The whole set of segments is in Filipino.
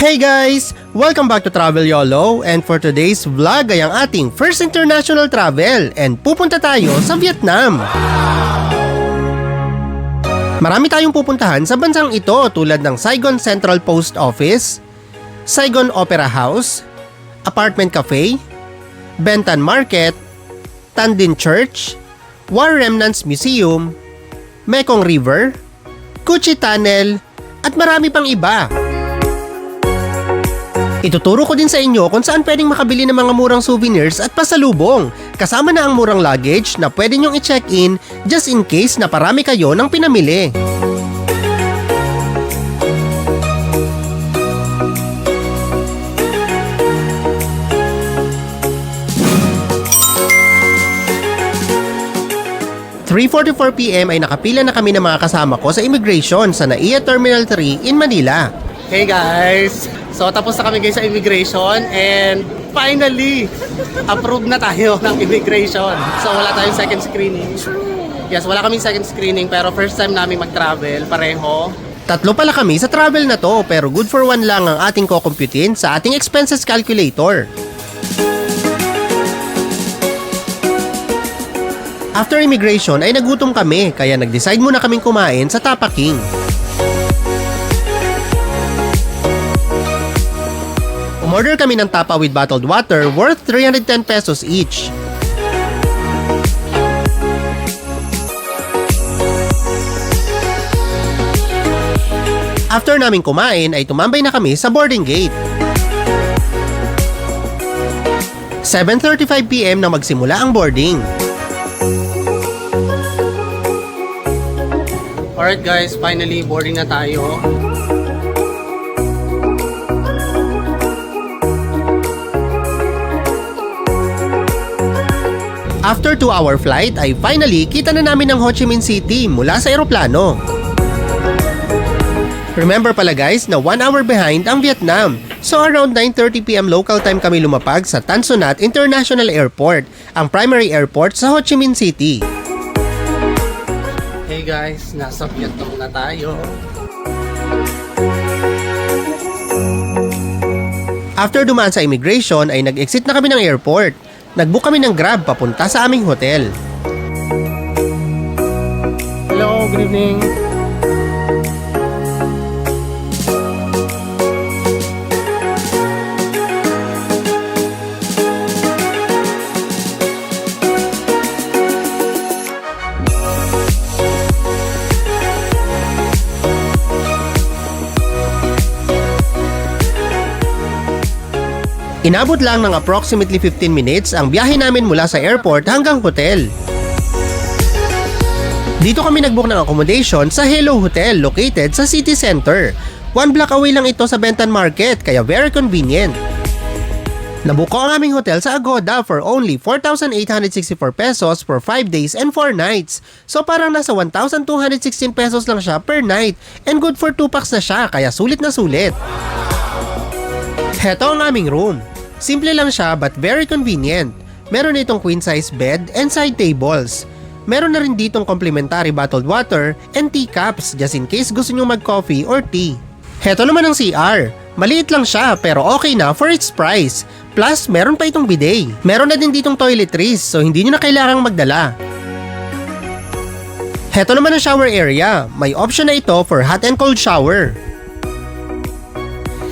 Hey guys! Welcome back to Travel YOLO, and for today's vlog ay ang ating first international travel and pupunta tayo sa Vietnam. Marami tayong pupuntahan sa bansang ito tulad ng Saigon Central Post Office, Saigon Opera House, Apartment Cafe, Bentan Market, Tan Dinh Church, War Remnants Museum, Mekong River, Cu Chi Tunnel, at marami pang iba. Ituturo ko din sa inyo kung saan pwedeng makabili ng mga murang souvenirs at pasalubong, kasama na ang murang luggage na pwede nyong i-check-in just in case na parami kayo ng pinamili. "3:44 PM ay nakapila na kami ng mga kasama ko sa immigration sa NAIA Terminal 3 in Manila. Hey guys! So tapos na kami guys sa immigration and finally approved na tayo ng immigration. So wala tayong second screening. Yes, wala kaming second screening pero first time namin mag-travel pareho. Tatlo pala kami sa travel na to pero good for one lang ang ating kukumputin sa ating expenses calculator. After immigration ay nagutom kami kaya nag-decide muna kaming kumain sa Tapa King. Umorder kami ng tapa with bottled water worth 310 pesos each. After naming kumain ay tumambay na kami sa boarding gate. 7:35 PM na magsimula ang boarding. Alright guys, finally boarding na tayo. After 2-hour flight ay finally kita na namin ang Ho Chi Minh City mula sa eroplano. Remember pala guys na 1 hour behind ang Vietnam. So around 9:30 PM local time kami lumapag sa Tan Son Nhat International Airport, ang primary airport sa Ho Chi Minh City. Hey guys, nasa Vietnam na tayo. After dumaan sa immigration ay nag-exit na kami ng airport. Nag-book kami ng Grab papunta sa aming hotel. Hello, good evening. Inabot lang ng approximately 15 minutes ang biyahe namin mula sa airport hanggang hotel. Dito kami nag-book ng accommodation sa Hello Hotel located sa city center. 1 block away lang ito sa Bentan Market kaya very convenient. Nabook ko ang aming hotel sa Agoda for only 4,864 pesos for 5 days and 4 nights. So parang nasa 1,216 pesos lang siya per night and good for 2 packs na siya kaya sulit na sulit. Heto ang aming room. Simple lang siya but very convenient. Meron itong queen size bed and side tables. Meron na rin ditong complimentary bottled water and teacups just in case gusto nyo mag-coffee or tea. Heto naman ang CR. Maliit lang siya pero okay na for its price. Plus, meron pa itong bidet. Meron na din ditong toiletries so hindi nyo na kailangang magdala. Heto naman ang shower area. May option na ito for hot and cold shower.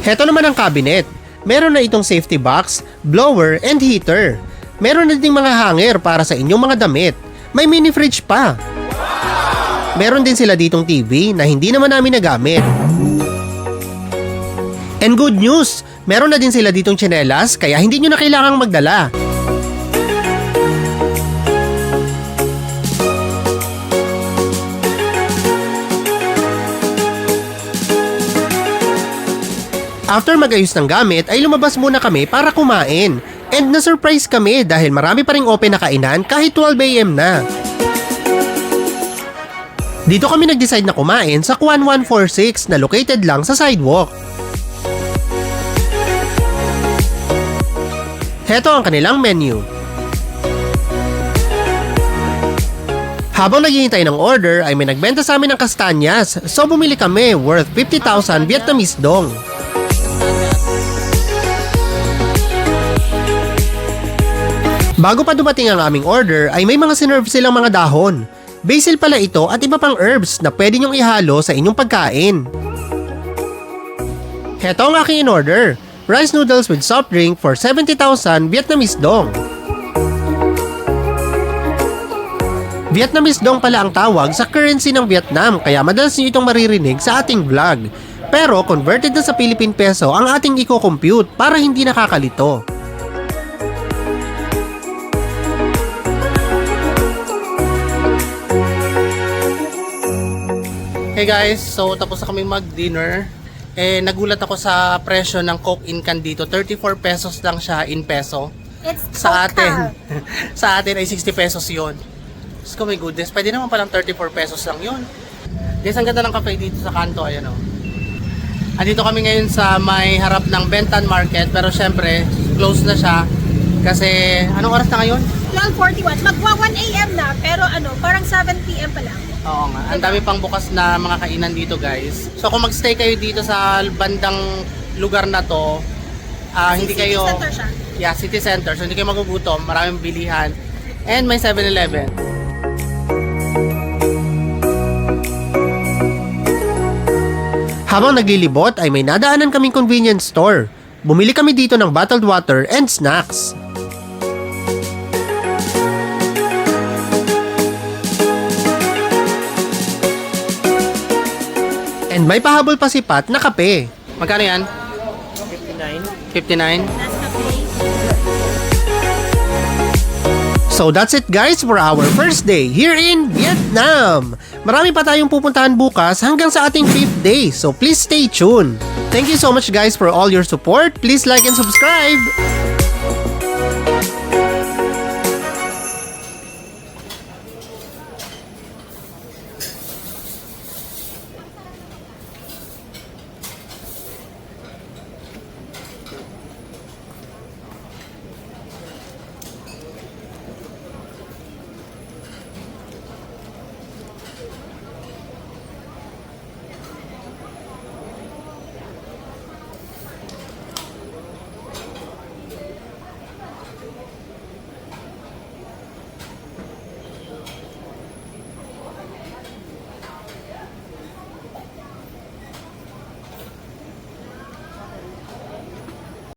Heto naman ang cabinet. Meron na itong safety box, blower, and heater. Meron na ding mga hanger para sa inyong mga damit. May mini fridge pa. Meron din sila ditong TV na hindi naman namin nagamit. And good news, meron na din sila ditong tsinelas kaya hindi nyo na kailangang magdala. After mag-ayos ng gamit ay lumabas muna kami para kumain. And na-surprise kami dahil marami pa ring open na kainan kahit 12 AM na. Dito kami nag-decide na kumain sa Kwan 146 na located lang sa sidewalk. Heto ang kanilang menu. Habang naghihintay ng order ay may nagbenta sa amin ng kastanyas so bumili kami worth 50,000 Vietnamese dong. Bago pa dumating ang aming order ay may mga sinerve silang mga dahon. Basil pala ito at iba pang herbs na pwede nyong ihalo sa inyong pagkain. Heto ang aking in-order. Rice noodles with soft drink for 70,000 Vietnamese dong. Vietnamese dong pala ang tawag sa currency ng Vietnam kaya madalas nyo itong maririnig sa ating vlog. Pero converted na sa Philippine Peso ang ating i-compute para hindi nakakalito. Hey guys, so tapos na kami mag-dinner. Nagulat ako sa presyo ng Coke in can dito. 34 pesos lang siya in peso. It's Sa Coca. atin, sa atin ay 60 pesos yon. So my goodness, pwede naman palang 34 pesos lang yon. Guys, ang ganda ng cafe dito sa kanto, ayan o. Andito kami ngayon sa may harap ng Bentan Market, pero syempre, close na siya. Kasi, anong oras na ngayon? 12:41. Magwa 1 AM na, pero parang 7 PM pa lang. Oo nga, ang dami pang bukas na mga kainan dito guys. So kung magstay kayo dito sa bandang lugar na to, hindi City kayo... Center siya. Yeah, city center. So hindi kayo magugutom, maraming bilihan. And may 7-Eleven. Habang naglilibot ay may nadaanan kaming convenience store. Bumili kami dito ng bottled water and snacks. And may pahabol pa si Pat na kape. Magkano yan? 59. 59? So that's it guys for our first day here in Vietnam. Marami pa tayong pupuntahan bukas hanggang sa ating 5th day, so please stay tuned. Thank you so much guys for all your support. Please like and subscribe.